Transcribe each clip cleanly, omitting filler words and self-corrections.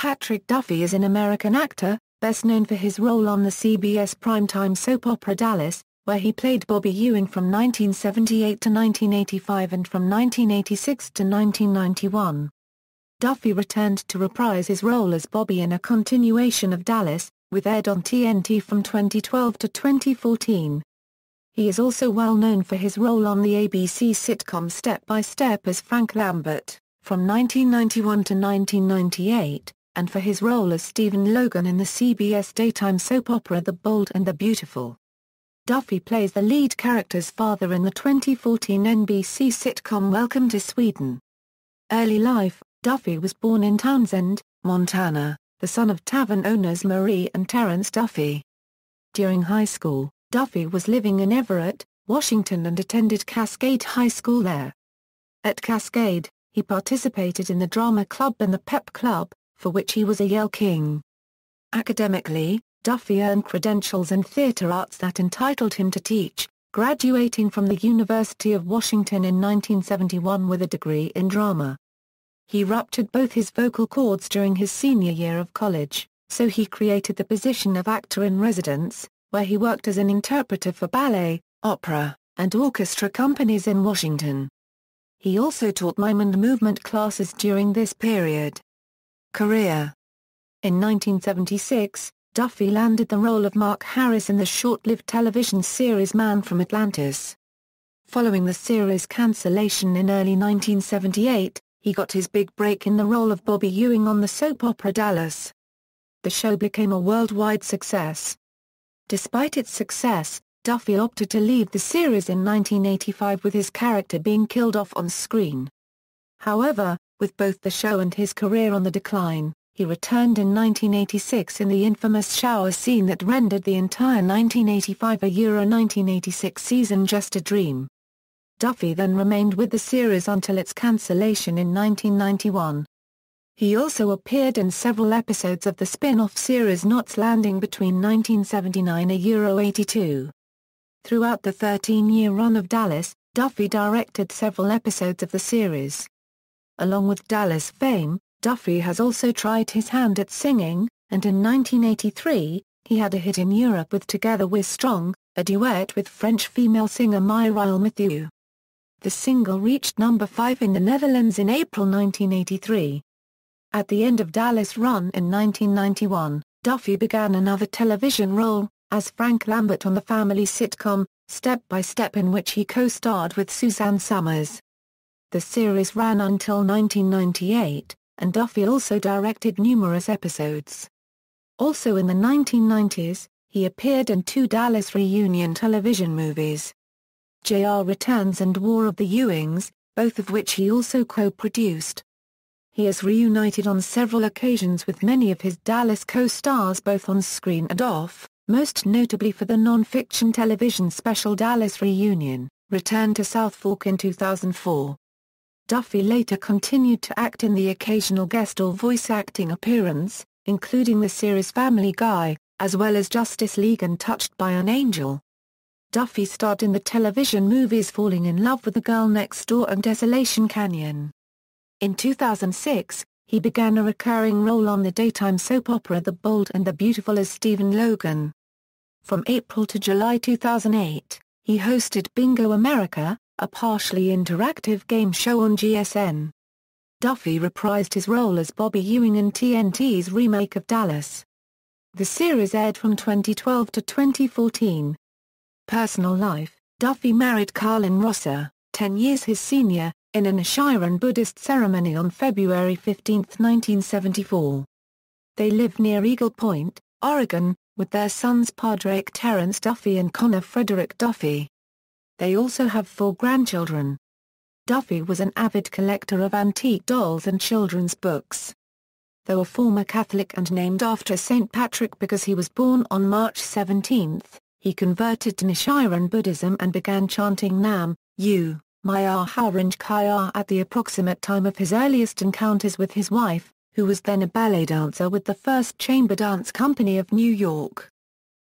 Patrick Duffy is an American actor, best known for his role on the CBS primetime soap opera Dallas, where he played Bobby Ewing from 1978 to 1985 and from 1986 to 1991. Duffy returned to reprise his role as Bobby in a continuation of Dallas, which aired on TNT from 2012 to 2014. He is also well known for his role on the ABC sitcom Step by Step as Frank Lambert, from 1991 to 1998, and for his role as Stephen Logan in the CBS daytime soap opera The Bold and the Beautiful. Duffy plays the lead character's father in the 2014 NBC sitcom Welcome to Sweden. Early life: Duffy was born in Townsend, Montana, the son of tavern owners Marie and Terrence Duffy. During high school, Duffy was living in Everett, Washington and attended Cascade High School there. At Cascade, he participated in the drama club and the pep club, for which he was a Yale King. Academically, Duffy earned credentials in theater arts that entitled him to teach, graduating from the University of Washington in 1971 with a degree in drama. He ruptured both his vocal cords during his senior year of college, so he created the position of actor-in-residence, where he worked as an interpreter for ballet, opera, and orchestra companies in Washington. He also taught mime and movement classes during this period. Career. In 1976, Duffy landed the role of Mark Harris in the short-lived television series Man from Atlantis. Following the series' cancellation in early 1978, he got his big break in the role of Bobby Ewing on the soap opera Dallas. The show became a worldwide success. Despite its success, Duffy opted to leave the series in 1985 with his character being killed off on screen. However, with both the show and his career on the decline, he returned in 1986 in the infamous shower scene that rendered the entire 1985-1986 season just a dream. Duffy then remained with the series until its cancellation in 1991. He also appeared in several episodes of the spin-off series Knots Landing between 1979 and 82. Throughout the 13-year run of Dallas, Duffy directed several episodes of the series. Along with Dallas fame, Duffy has also tried his hand at singing, and in 1983, he had a hit in Europe with Together We're Strong, a duet with French female singer Mireille Mathieu. The single reached number 5 in the Netherlands in April 1983. At the end of Dallas' run in 1991, Duffy began another television role, as Frank Lambert on the family sitcom, Step by Step, in which he co-starred with Suzanne Summers. The series ran until 1998, and Duffy also directed numerous episodes. Also in the 1990s, he appeared in 2 Dallas reunion television movies, JR Returns and War of the Ewings, both of which he also co-produced. He has reunited on several occasions with many of his Dallas co-stars both on screen and off, most notably for the non-fiction television special Dallas Reunion, returned to South Fork in 2004. Duffy later continued to act in the occasional guest or voice acting appearance, including the series Family Guy, as well as Justice League and Touched by an Angel. Duffy starred in the television movies Falling in Love with the Girl Next Door and Desolation Canyon. In 2006, he began a recurring role on the daytime soap opera The Bold and the Beautiful as Stephen Logan. From April to July 2008, he hosted Bingo America, a partially interactive game show on GSN. Duffy reprised his role as Bobby Ewing in TNT's remake of Dallas. The series aired from 2012 to 2014. Personal life: Duffy married Carlin Rosser, 10 years his senior, in an Nichiren Buddhist ceremony on February 15, 1974. They live near Eagle Point, Oregon, with their sons Padraig Terrence Duffy and Connor Frederick Duffy. They also have 4 grandchildren. Duffy was an avid collector of antique dolls and children's books. Though a former Catholic and named after St. Patrick because he was born on March 17, he converted to Nichiren Buddhism and began chanting Nam, Yu, Maya Harinj Kaya at the approximate time of his earliest encounters with his wife, who was then a ballet dancer with the First Chamber Dance Company of New York.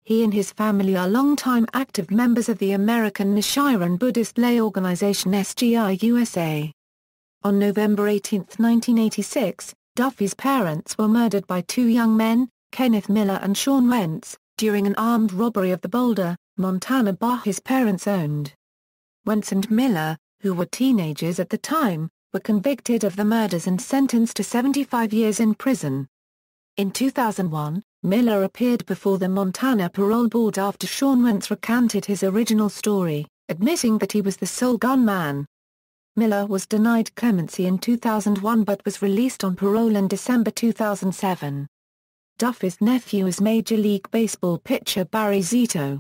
He and his family are longtime active members of the American Nichiren Buddhist lay organization SGI USA. On November 18, 1986, Duffy's parents were murdered by two young men, Kenneth Miller and Sean Wentz, during an armed robbery of the Boulder, Montana bar his parents owned. Wentz and Miller, who were teenagers at the time, were convicted of the murders and sentenced to 75 years in prison. In 2001, Miller appeared before the Montana Parole Board after Sean Wentz recanted his original story, admitting that he was the sole gunman. Miller was denied clemency in 2001 but was released on parole in December 2007. Duffy's nephew is Major League Baseball pitcher Barry Zito.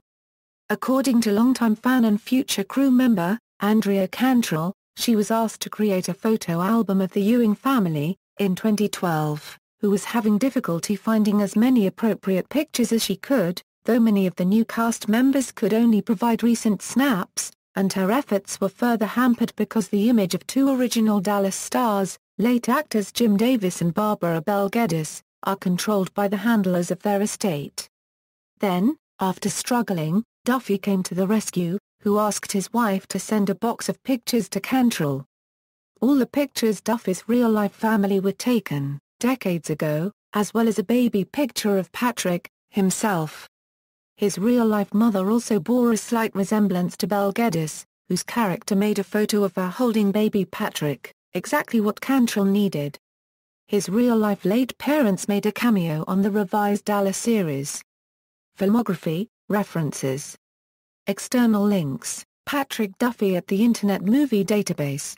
According to longtime fan and future crew member, Andrea Cantrell, she was asked to create a photo album of the Ewing family, in 2012, who was having difficulty finding as many appropriate pictures as she could, though many of the new cast members could only provide recent snaps, and her efforts were further hampered because the image of two original Dallas stars, late actors Jim Davis and Barbara Bel Geddes, are controlled by the handlers of their estate. Then, after struggling, Duffy came to the rescue, who asked his wife to send a box of pictures to Cantrell. All the pictures Duffy's real-life family were taken, decades ago, as well as a baby picture of Patrick, himself. His real-life mother also bore a slight resemblance to Bel Geddes, whose character made a photo of her holding baby Patrick, exactly what Cantrell needed. His real-life late parents made a cameo on the revised Dallas series. Filmography, references. External links, Patrick Duffy at the Internet Movie Database.